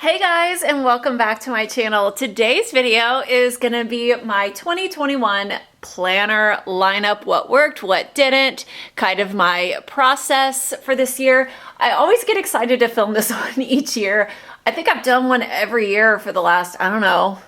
Hey guys, and welcome back to my channel. Today's video is gonna be my 2021 planner lineup, what worked, what didn't, kind of my process for this year. I always get excited to film this one each year. I think I've done one every year for the last, I don't know,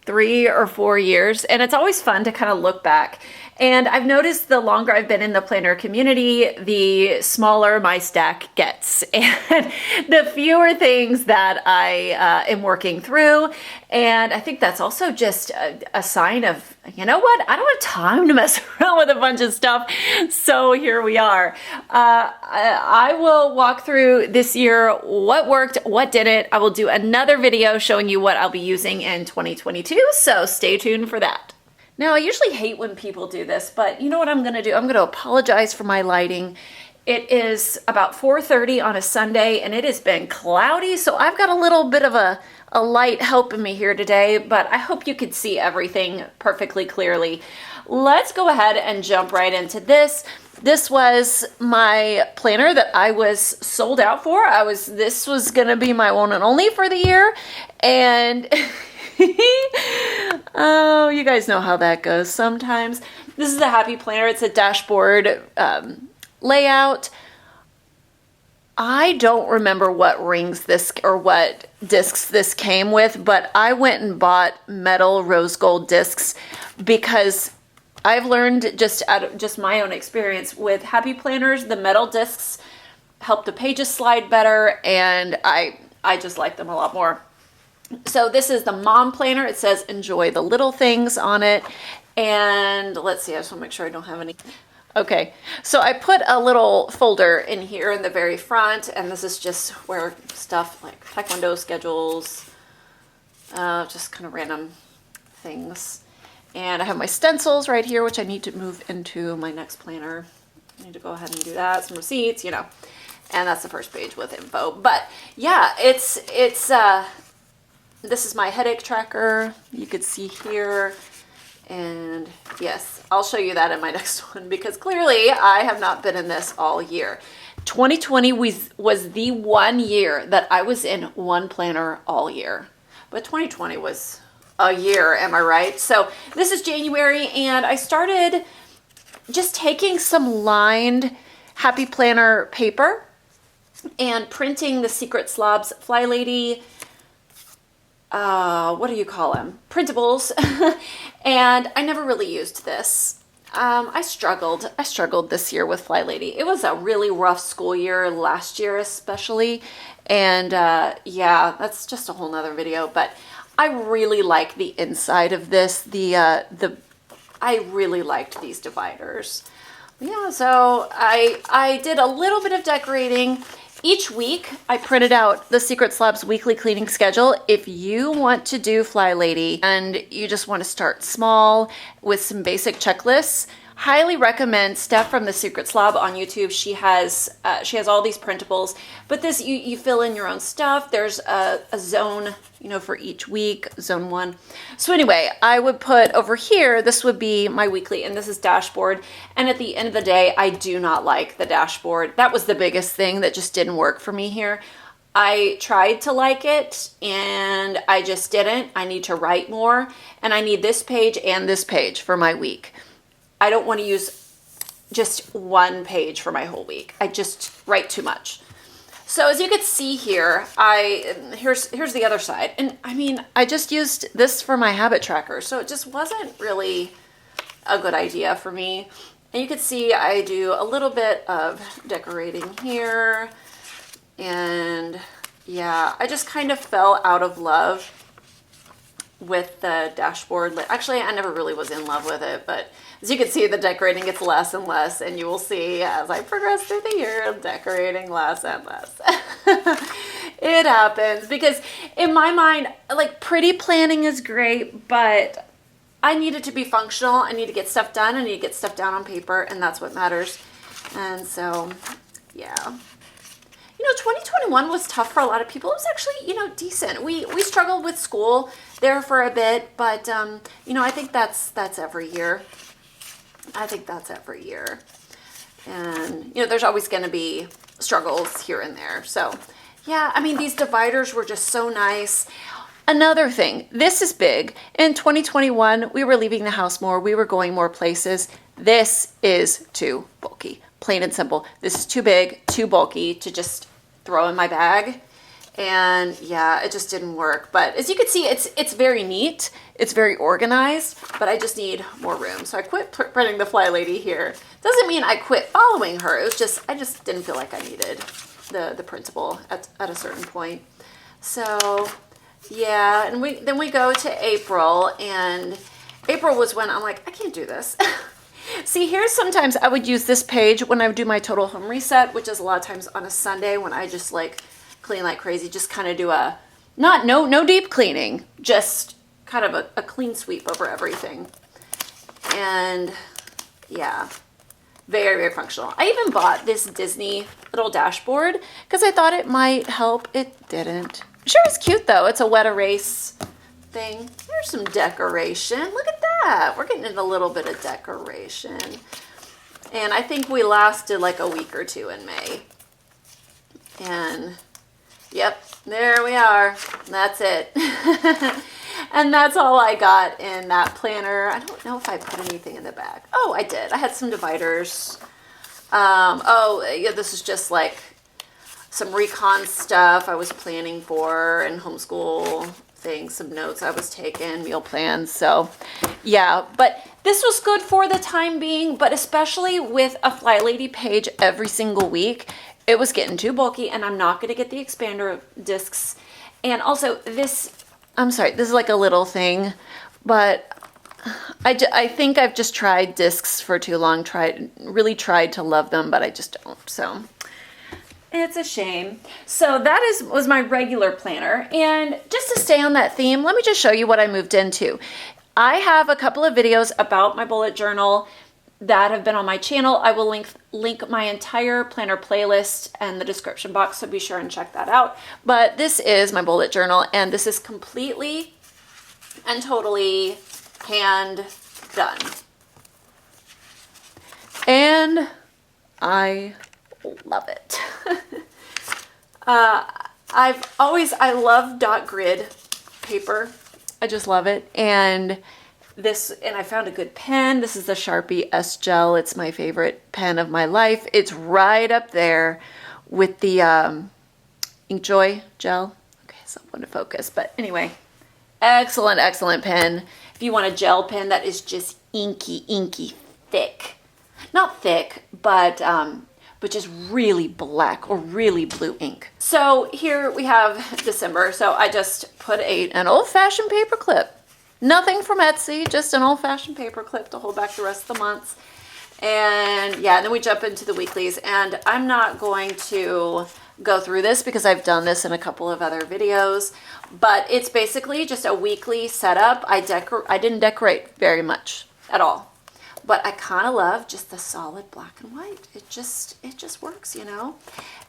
3 or 4 years, and it's always fun to kind of look back. And I've noticed the longer I've been in the planner community, the smaller my stack gets and the fewer things that I am working through. And I think that's also just a sign of, you know what, I don't have time to mess around with a bunch of stuff. So here we are. I will walk through this year what worked, what didn't. I will do another video showing you what I'll be using in 2022. So stay tuned for that. Now, I usually hate when people do this, but you know what I'm going to do? I'm going to apologize for my lighting. It is about 4:30 on a Sunday, and it has been cloudy, so I've got a little bit of a light helping me here today, but I hope you can see everything perfectly clearly. Let's go ahead and jump right into this. This was my planner that I was sold out for. This was going to be my one and only for the year, and oh, you guys know how that goes sometimes. This is a happy planner. It's a dashboard layout. I don't remember what rings this or what discs this came with, but I went and bought metal rose gold discs because I've learned just out of just my own experience with happy planners, the metal discs help the pages slide better, and I just like them a lot more. So this is the mom planner. It says enjoy the little things on it. And let's see, I just want to make sure I don't have any. Okay, so I put a little folder in here in the very front, and this is just where stuff like Taekwondo schedules, just kind of random things. And I have my stencils right here, which I need to move into my next planner. I need to go ahead and do that, some receipts, you know. And that's the first page with info. But yeah, this is my headache tracker. You could see here. And yes, I'll show you that in my next one because clearly I have not been in this all year. 2020 was the one year that I was in one planner all year. But 2020 was a year, am I right? So this is January, and I started just taking some lined Happy Planner paper and printing the Secret Slobs Fly Lady, what do you call them? Printables. And I never really used this. I struggled this year with Fly Lady. It was a really rough school year last year, especially. And yeah, that's just a whole nother video, but I really like the inside of this. I really liked these dividers. Yeah, so I did a little bit of decorating. Each week, I printed out the Secret Slobs weekly cleaning schedule. If you want to do Fly Lady and you just want to start small with some basic checklists, highly recommend Steph from the Secret Slob on YouTube. She has all these printables, but this you fill in your own stuff. There's a zone, you know, for each week, zone 1. So anyway, I would put over here, this would be my weekly, and this is dashboard. And at the end of the day, I do not like the dashboard. That was the biggest thing that just didn't work for me here. I tried to like it and I just didn't. I need to write more, and I need this page and this page for my week. I don't want to use just one page for my whole week. I just write too much. So as you can see here, here's the other side. And I mean, I just used this for my habit tracker. So it just wasn't really a good idea for me. And you can see I do a little bit of decorating here. And yeah, I just kind of fell out of love with the dashboard. Actually, I never really was in love with it, but as you can see, the decorating gets less and less, and you will see as I progress through the year, I'm decorating less and less. It happens because in my mind, like, pretty planning is great, but I need it to be functional. I need to get stuff done. I need to get stuff down on paper, and that's what matters. And so, yeah. You know, 2021 was tough for a lot of people. It was actually, you know, decent. We struggled with school there for a bit, but, you know, I think that's every year. I think that's every year. And, you know, there's always going to be struggles here and there. So, yeah, I mean, these dividers were just so nice. Another thing, this is big. In 2021, we were leaving the house more. We were going more places. This is too bulky, plain and simple. This is too big, too bulky to just throw in my bag. And yeah, it just didn't work. But as you can see, it's very neat. It's very organized, but I just need more room. So I quit printing the Fly Lady here. Doesn't mean I quit following her. It was just, I just didn't feel like I needed the printable at a certain point. So yeah, and then we go to April, and April was when I'm like, I can't do this. See, here's sometimes I would use this page when I would do my total home reset, which is a lot of times on a Sunday when I just like clean like crazy, just kind of do a, no deep cleaning, just kind of a clean sweep over everything. And yeah, very, very functional. I even bought this Disney little dashboard because I thought it might help. It didn't. Sure is cute though. It's a wet erase thing. There's some decoration. Look at that. We're getting in a little bit of decoration. And I think we lasted like a week or two in May. And yep, there we are. That's it. And that's all I got in that planner. I don't know if I put anything in the back. Oh, I did. I had some dividers. Oh, yeah, this is just like some recon stuff I was planning for and homeschool things, some notes I was taking, meal plans. So yeah, but this was good for the time being, but especially with a Fly Lady page every single week, it was getting too bulky, and I'm not going to get the expander discs. And also this, I'm sorry, this is like a little thing, but I think I've just tried discs for too long, really tried to love them, but I just don't. So it's a shame. So that was my regular planner. And just to stay on that theme, let me just show you what I moved into. I have a couple of videos about my bullet journal that have been on my channel. I will link my entire planner playlist in the description box, so be sure and check that out. But this is my bullet journal, and this is completely and totally hand done. And I love it. I love dot grid paper. I just love it. And I found a good pen. This is the Sharpie S Gel. It's my favorite pen of my life. It's right up there with the Inkjoy gel. Okay, so I want to focus, but anyway, excellent, excellent pen. If you want a gel pen that is just inky, thick. Not thick, but just really black or really blue ink. So here we have December. So I just put an old-fashioned paper clip. Nothing from Etsy, just an old-fashioned paper clip to hold back the rest of the months. And yeah, then we jump into the weeklies. And I'm not going to go through this because I've done this in a couple of other videos. But it's basically just a weekly setup. I didn't decorate very much at all. But I kind of love just the solid black and white. It just works, you know.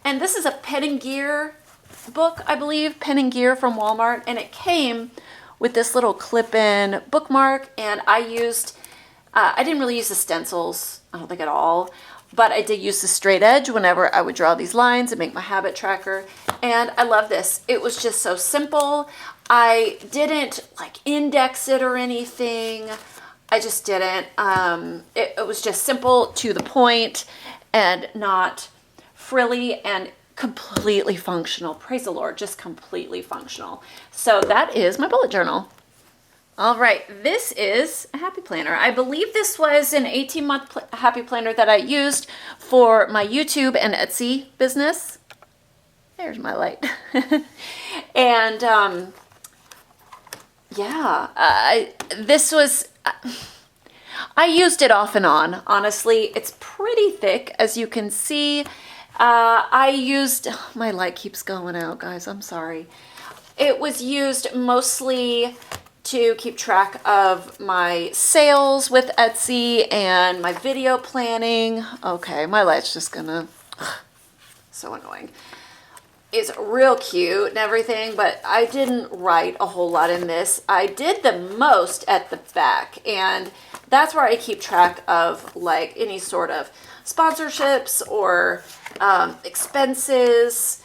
And this is a Pen and Gear book, I believe, Pen and Gear from Walmart, and it came with this little clip-in bookmark. And I didn't really use the stencils, I don't think at all, but I did use the straight edge whenever I would draw these lines and make my habit tracker. And I love this. It was just so simple. I didn't like index it or anything. I just didn't. It was just simple, to the point, and not frilly, and completely functional. Praise the Lord, just completely functional. So that is my bullet journal. All right, this is a happy planner. I believe this was an 18-month happy planner that I used for my YouTube and Etsy business. There's my light. And yeah, I used it off and on, honestly. It's pretty thick, as you can see. My light keeps going out, guys, I'm sorry. It was used mostly to keep track of my sales with Etsy and my video planning. Okay, my light's just gonna, so annoying. It's real cute and everything, but I didn't write a whole lot in this. I did the most at the back, and that's where I keep track of like any sort of sponsorships or expenses,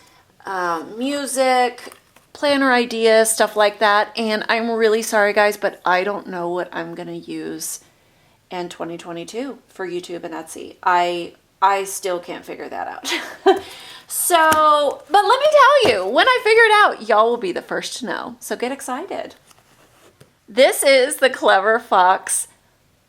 music, planner ideas, stuff like that. And I'm really sorry, guys, but I don't know what I'm going to use in 2022 for YouTube and Etsy. I still can't figure that out. So, but let me tell you, when I figure it out, y'all will be the first to know. So get excited. This is the Clever Fox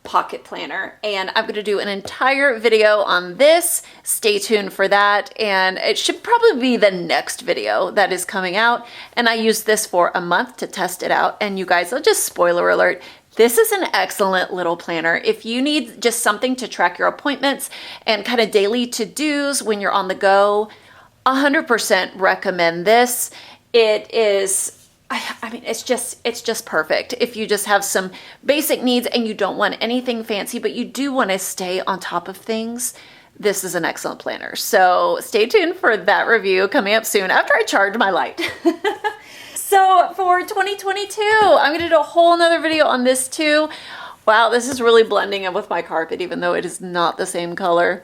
Pocket Planner, and I'm going to do an entire video on this. Stay tuned for that, and it should probably be the next video that is coming out. And I used this for a month to test it out, and you guys, I'll just spoiler alert, this is an excellent little planner. If you need just something to track your appointments and kind of daily to-dos when you're on the go, 100% recommend this. It is, I mean, it's just perfect. If you just have some basic needs and you don't want anything fancy, but you do want to stay on top of things, this is an excellent planner. So stay tuned for that review coming up soon after I charge my light. So for 2022, I'm going to do a whole nother video on this too. Wow, this is really blending in with my carpet, even though it is not the same color.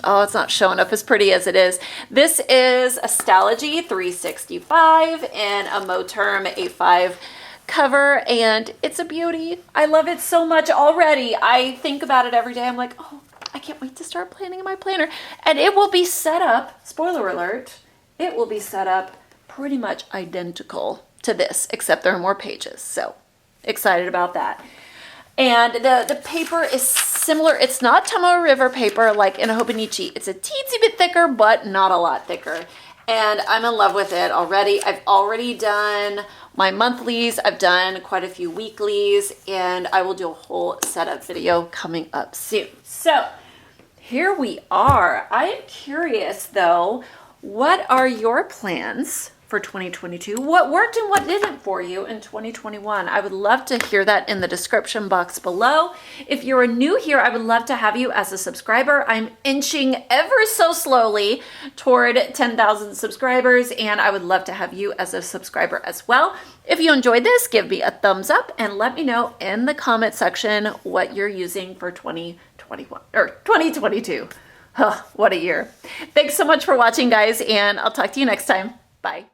Oh, it's not showing up as pretty as it is. This is a Stalogy 365 and a Moterm A5 cover, and it's a beauty. I love it so much already. I think about it every day. I'm like, oh, I can't wait to start planning in my planner. And it will be set up, spoiler alert, it will be set up pretty much identical to this, except there are more pages. So excited about that. And the paper is similar. It's not Tomoe River paper like in a Hobonichi. It's a teensy bit thicker, but not a lot thicker. And I'm in love with it already. I've already done my monthlies. I've done quite a few weeklies, and I will do a whole setup video coming up soon. So here we are. I am curious though, what are your plans for 2022? What worked and what didn't for you in 2021? I would love to hear that in the description box below. If you're new here, I would love to have you as a subscriber. I'm inching ever so slowly toward 10,000 subscribers, and I would love to have you as a subscriber as well. If you enjoyed this, give me a thumbs up and let me know in the comment section what you're using for 2021 or 2022. What a year. Thanks so much for watching, guys, and I'll talk to you next time. Bye.